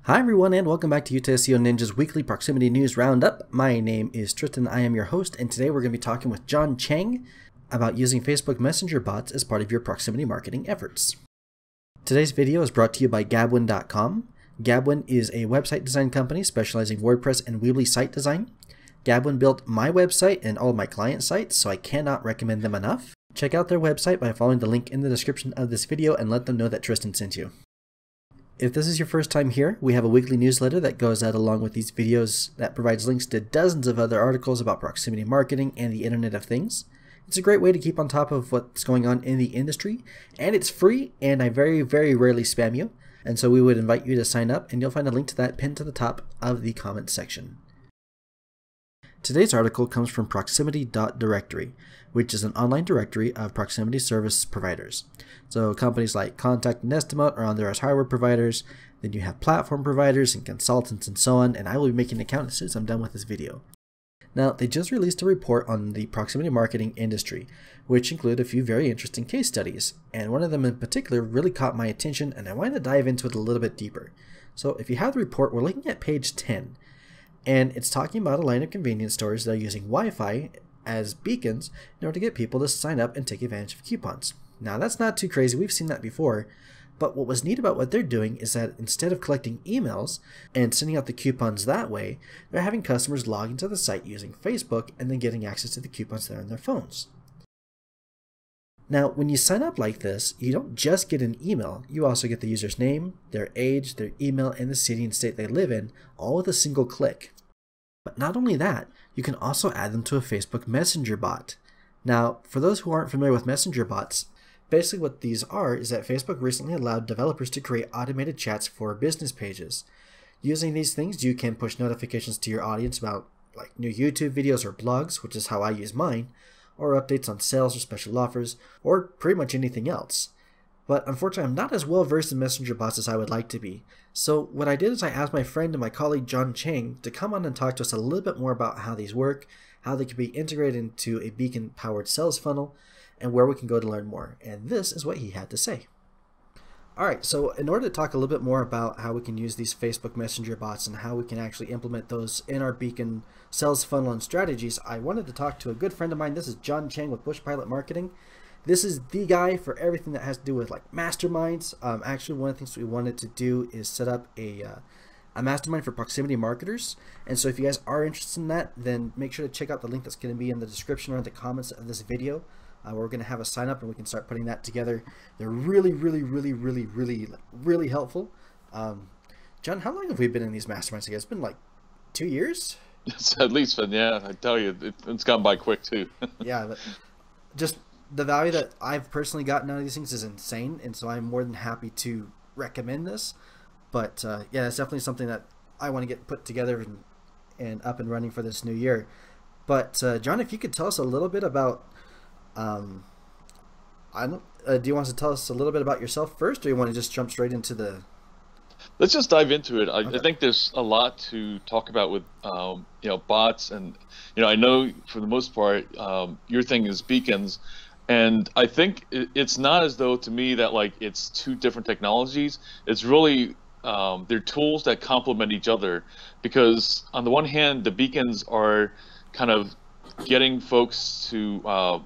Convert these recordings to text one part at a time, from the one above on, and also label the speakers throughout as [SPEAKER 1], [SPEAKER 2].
[SPEAKER 1] Hi everyone and welcome back to Utah SEO Ninja's weekly proximity news roundup. My name is Triston, I am your host, and today we're going to be talking with John Chang about using Facebook Messenger bots as part of your proximity marketing efforts. Today's video is brought to you by Goodwin.com. Goodwin is a website design company specializing in WordPress and Weebly site design. Goodwin built my website and all of my client sites, so I cannot recommend them enough. Check out their website by following the link in the description of this video and let them know that Triston sent you. If this is your first time here, we have a weekly newsletter that goes out along with these videos that provides links to dozens of other articles about proximity marketing and the Internet of Things. It's a great way to keep on top of what's going on in the industry, and it's free, and I very rarely spam you, and so we would invite you to sign up, and you'll find a link to that pinned to the top of the comments section. Today's article comes from proximity.directory, which is an online directory of proximity service providers. So companies like Contact and Estimote are on there as hardware providers. Then you have platform providers and consultants and so on, and I will be making an account as soon as I'm done with this video. Now, they just released a report on the proximity marketing industry, which include a few very interesting case studies, and one of them in particular really caught my attention, and I wanted to dive into it a little bit deeper. So if you have the report, we're looking at page 10. And it's talking about a line of convenience stores that are using Wi-Fi as beacons in order to get people to sign up and take advantage of coupons. Now that's not too crazy, we've seen that before, but what was neat about what they're doing is that instead of collecting emails and sending out the coupons that way, they're having customers log into the site using Facebook and then getting access to the coupons there on their phones. Now, when you sign up like this, you don't just get an email, you also get the user's name, their age, their email, and the city and state they live in, all with a single click. But not only that, you can also add them to a Facebook Messenger bot. Now, for those who aren't familiar with Messenger bots, basically what these are is that Facebook recently allowed developers to create automated chats for business pages. Using these things, you can push notifications to your audience about like new YouTube videos or blogs, which is how I use mine, or updates on sales or special offers, or pretty much anything else. But unfortunately, I'm not as well versed in Messenger bots as I would like to be. So what I did is I asked my friend and my colleague John Chang to come on and talk to us a little bit more about how these work, how they can be integrated into a beacon-powered sales funnel, and where we can go to learn more. And this is what he had to say. Alright, so in order to talk a little bit more about how we can use these Facebook Messenger bots and how we can actually implement those in our beacon sales funnel and strategies, I wanted to talk to a good friend of mine. This is John Chang with Bush Pilot Marketing. This is the guy for everything that has to do with like masterminds. Actually, one of the things we wanted to do is set up a mastermind for proximity marketers. And so if you guys are interested in that, then make sure to check out the link that's going to be in the description or in the comments of this video. We're going to have a sign up and we can start putting that together. They're really helpful. John, how long have we been in these masterminds together? It's been like 2 years?
[SPEAKER 2] It's at least been, yeah, I tell you, it's gone by quick too.
[SPEAKER 1] Yeah, just the value that I've personally gotten out of these things is insane, and so I'm more than happy to recommend this. But yeah, it's definitely something that I want to get put together and up and running for this new year. But John, if you could tell us a little bit about, do you want to tell us a little bit about yourself first, or do you want to just jump straight into the?
[SPEAKER 2] Let's just dive into it.
[SPEAKER 1] Okay.
[SPEAKER 2] I think there's a lot to talk about with bots, and I know for the most part your thing is beacons. And I think it's not as though to me that like it's two different technologies. It's really they're tools that complement each other, because on the one hand, the beacons are kind of getting folks to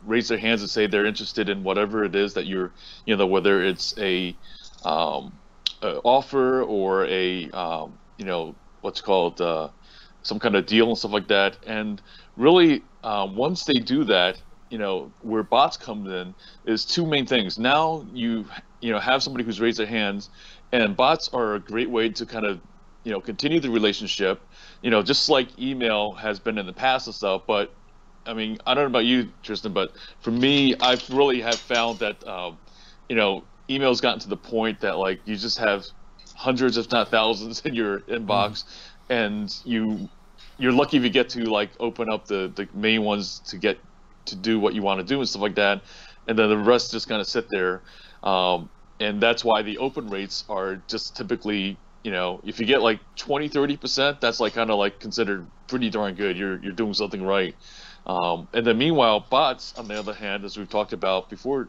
[SPEAKER 2] raise their hands and say they're interested in whatever it is that you're whether it's a offer or a what's called some kind of deal and stuff like that. And really once they do that, where bots come in is two main things. Now you have somebody who's raised their hands, and bots are a great way to kind of continue the relationship, just like email has been in the past and stuff. But I mean, I don't know about you, Tristan, but for me, I've really have found that email's gotten to the point that like you just have hundreds if not thousands in your inbox, and you're lucky if you get to like open up the main ones to get to do what you want to do and stuff like that, and then the rest just kind of sit there, and that's why the open rates are just typically, if you get like 20-30%, that's like kind of like considered pretty darn good. You're doing something right. And then meanwhile, bots on the other hand, as we've talked about before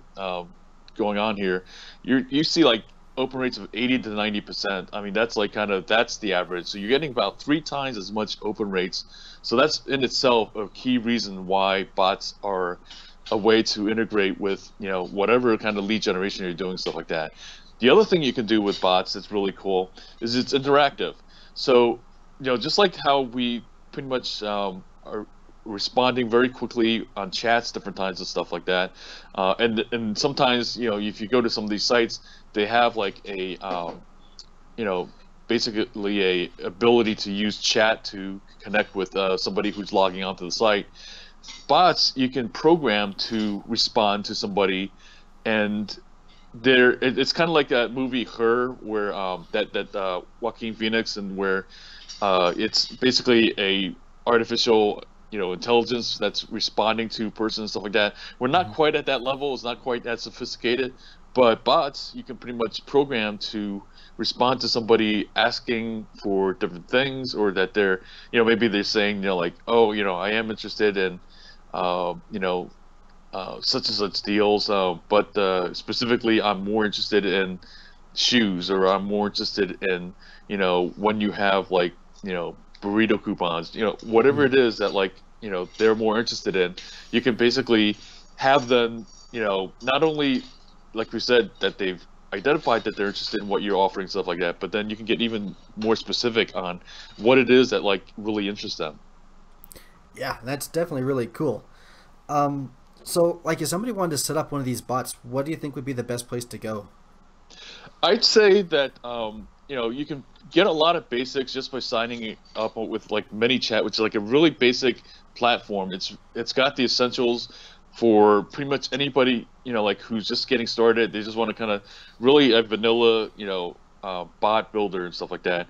[SPEAKER 2] going on here, you see like open rates of 80 to 90%. I mean, that's like that's the average. So you're getting about 3 times as much open rates. So that's in itself a key reason why bots are a way to integrate with, whatever kind of lead generation you're doing, stuff like that. The other thing you can do with bots that's really cool is it's interactive. So, just like how we pretty much are responding very quickly on chats different times and stuff like that, and sometimes if you go to some of these sites, they have like a basically a ability to use chat to connect with somebody who's logging onto the site. Bots you can program to respond to somebody, and it's kind of like that movie Her, where that Joaquin Phoenix, and where it's basically a artificial intelligence that's responding to person and stuff like that. We're not quite at that level. It's not quite that sophisticated, but bots you can pretty much program to respond to somebody asking for different things, or that they're maybe they're saying like, oh, I am interested in such and such deals, but specifically I'm more interested in shoes, or I'm more interested in when you have like burrito coupons, whatever it is that like they're more interested in. You can basically have them not only, like we said, that they've identified that they're interested in what you're offering, stuff like that, but then you can get even more specific on what it is that like really interests them.
[SPEAKER 1] Yeah, that's definitely really cool. So, like, if somebody wanted to set up one of these bots, what do you think would be the best place to go?
[SPEAKER 2] I'd say that you can get a lot of basics just by signing up with like ManyChat, which is like a really basic platform. It's got the essentials for pretty much anybody like who's just getting started. They just want to kind of really a vanilla bot builder and stuff like that.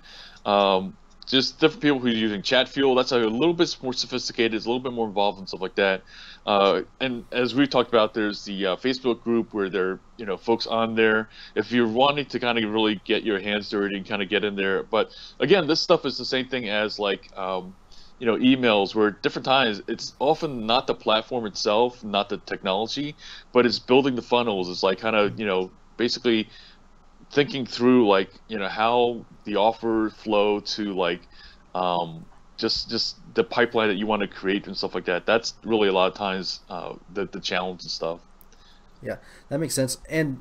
[SPEAKER 2] Just different people who are using Chat Fuel. That's a little bit more sophisticated. It's a little bit more involved and stuff like that. And as we've talked about, there's the Facebook group where there are folks on there. If you're wanting to kind of really get your hands dirty and kind of get in there, but again, this stuff is the same thing as like emails, where different times it's often not the platform itself, not the technology, but it's building the funnels. It's like kind of basically thinking through like how the offer flow to like just the pipeline that you want to create and stuff like that. That's really a lot of times the challenge and stuff.
[SPEAKER 1] Yeah, that makes sense. And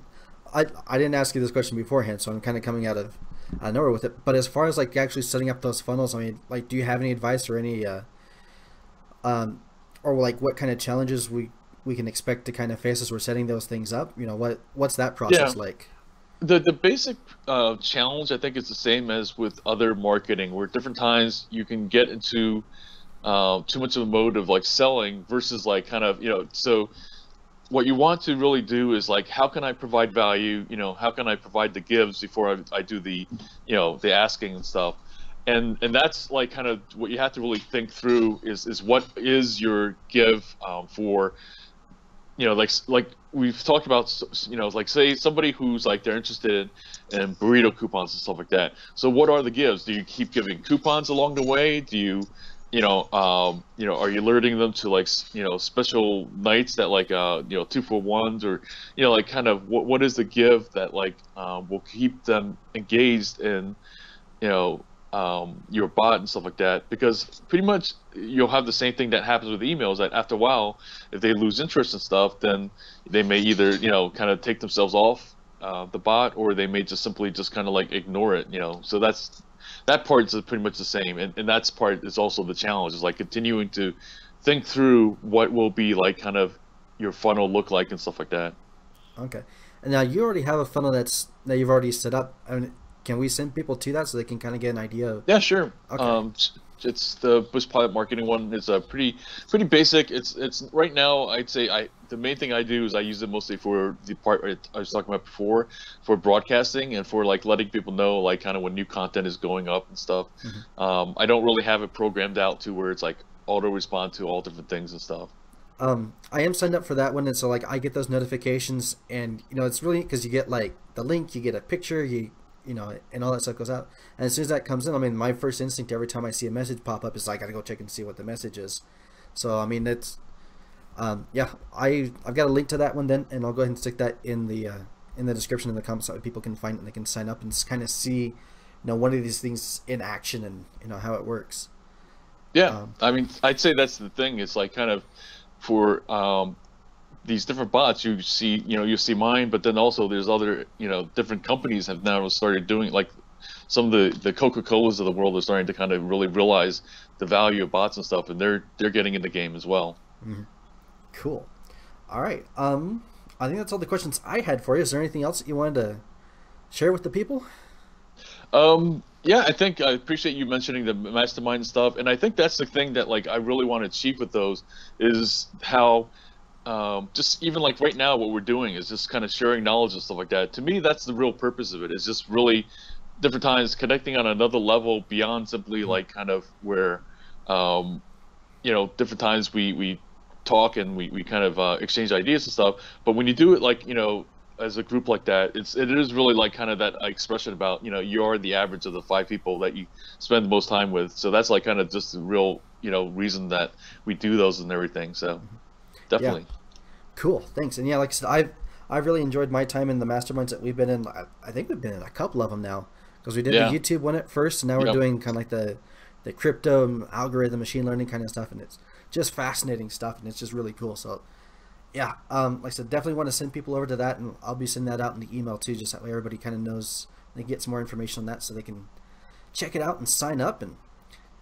[SPEAKER 1] I didn't ask you this question beforehand, so I'm kind of coming out of nowhere with it. But as far as like actually setting up those funnels, I mean, like, do you have any advice or any or like what kind of challenges we can expect to kind of face as we're setting those things up? What's that process like?
[SPEAKER 2] The basic challenge, I think, is the same as with other marketing, where different times you can get into too much of a mode of like selling versus like kind of so what you want to really do is like, how can I provide value? How can I provide the gives before I do the the asking and stuff. And that's like kind of what you have to really think through is what is your give for like we've talked about, like say somebody who's like they're interested in burrito coupons and stuff like that. So what are the gives? Do you keep giving coupons along the way? Do you are you alerting them to like special nights that like 2-for-1s, or like kind of what is the give that like will keep them engaged in your bot and stuff like that. Because pretty much you'll have the same thing that happens with emails, that after a while, if they lose interest in stuff, then they may either kind of take themselves off the bot, or they may just simply just kind of like ignore it. So that part is pretty much the same, and that's part is also the challenge, is like continuing to think through what will be like kind of your funnel look like and stuff like that.
[SPEAKER 1] Okay, and now you already have a funnel that you've already set up. I mean, can we send people to that so they can kind of get an idea of...
[SPEAKER 2] Yeah, sure.
[SPEAKER 1] Okay.
[SPEAKER 2] It's the Bush Pilot Marketing one. It's a pretty basic. It's right now, I'd say the main thing I do is I use it mostly for the part I was talking about before, for broadcasting and for like letting people know like kind of when new content is going up and stuff. Mm-hmm. I don't really have it programmed out to where it's like auto respond to all different things and stuff.
[SPEAKER 1] I am signed up for that one, and so like I get those notifications, and it's really because you get like the link, you get a picture, and all that stuff goes out. And as soon as that comes in, I mean, my first instinct every time I see a message pop up is I gotta go check and see what the message is. So I mean, it's yeah, I've got a link to that one then, and I'll go ahead and stick that in the in the description in the comments so people can find it and they can sign up and kind of see, you know, one of these things in action and, you know, how it works.
[SPEAKER 2] Yeah, I mean, I'd say that's the thing. It's like kind of for these different bots, you see, you know, you see mine, but then also there's other, you know, different companies have now started doing, like some of the Coca-Colas of the world are starting to kind of really realize the value of bots and stuff, and they're getting in the game as well.
[SPEAKER 1] Mm-hmm. Cool. All right. I think that's all the questions I had for you. Is there anything else that you wanted to share with the people?
[SPEAKER 2] Yeah, I think I appreciate you mentioning the mastermind stuff, and I think that's the thing that like I really want to achieve with those is how just even like right now what we're doing is just kind of sharing knowledge and stuff like that. To me, that's the real purpose of it. Is just really different times connecting on another level beyond simply like kind of where you know, different times we talk and we kind of exchange ideas and stuff. But when you do it like, you know, as a group like that, it is really like kind of that expression about, you know, you're the average of the 5 people that you spend the most time with. So that's like kind of just the real, you know, reason that we do those and everything. So definitely.
[SPEAKER 1] Yeah. Cool. Thanks. And yeah, like I said, I've really enjoyed my time in the masterminds that we've been in. I think we've been in a couple of them now because we did the YouTube one at first, and now we're doing kind of like the crypto algorithm, machine learning kind of stuff, and it's just fascinating stuff, and it's just really cool. So yeah, like I said, definitely want to send people over to that, and I'll be sending that out in the email too, just that way everybody kind of knows, they get some more information on that so they can check it out and sign up and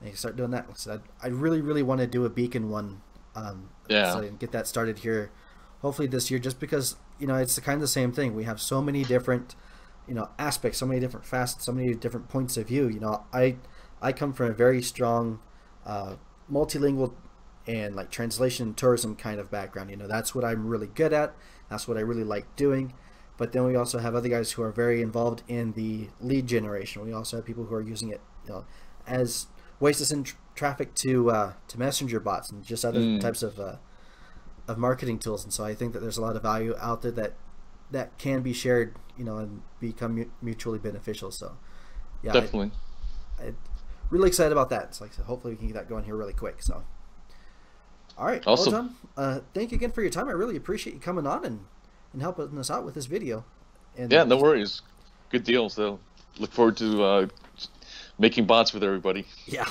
[SPEAKER 1] they can start doing that. Like I said, I really want to do a beacon one, so I can get that started here hopefully this year, just because, you know, it's kind of the same thing. We have so many different, you know, aspects, so many different facets, so many different points of view. You know, I come from a very strong multilingual and like translation and tourism kind of background. You know, that's what I'm really good at. That's what I really like doing. But then we also have other guys who are very involved in the lead generation. We also have people who are using it, you know, as ways to send traffic to messenger bots and just other types of marketing tools. And so I think that there's a lot of value out there that can be shared, you know, and become mutually beneficial. So yeah,
[SPEAKER 2] definitely.
[SPEAKER 1] I'm really excited about that. So like I said, hopefully we can get that going here really quick. So all right.
[SPEAKER 2] Awesome.
[SPEAKER 1] Well, John, thank you again for your time. I really appreciate you coming on and helping us out with this video. And
[SPEAKER 2] yeah, no worries. Good deal. So look forward to making bots with everybody.
[SPEAKER 1] Yeah.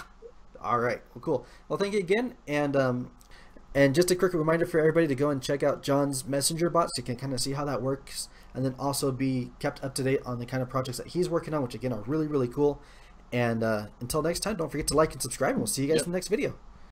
[SPEAKER 1] All right. Well, cool. Well, thank you again. And just a quick reminder for everybody to go and check out John's messenger bots. So you can kind of see how that works, and then also be kept up to date on the kind of projects that he's working on, which again are really cool. And until next time, don't forget to like and subscribe, and we'll see you guys in the next video.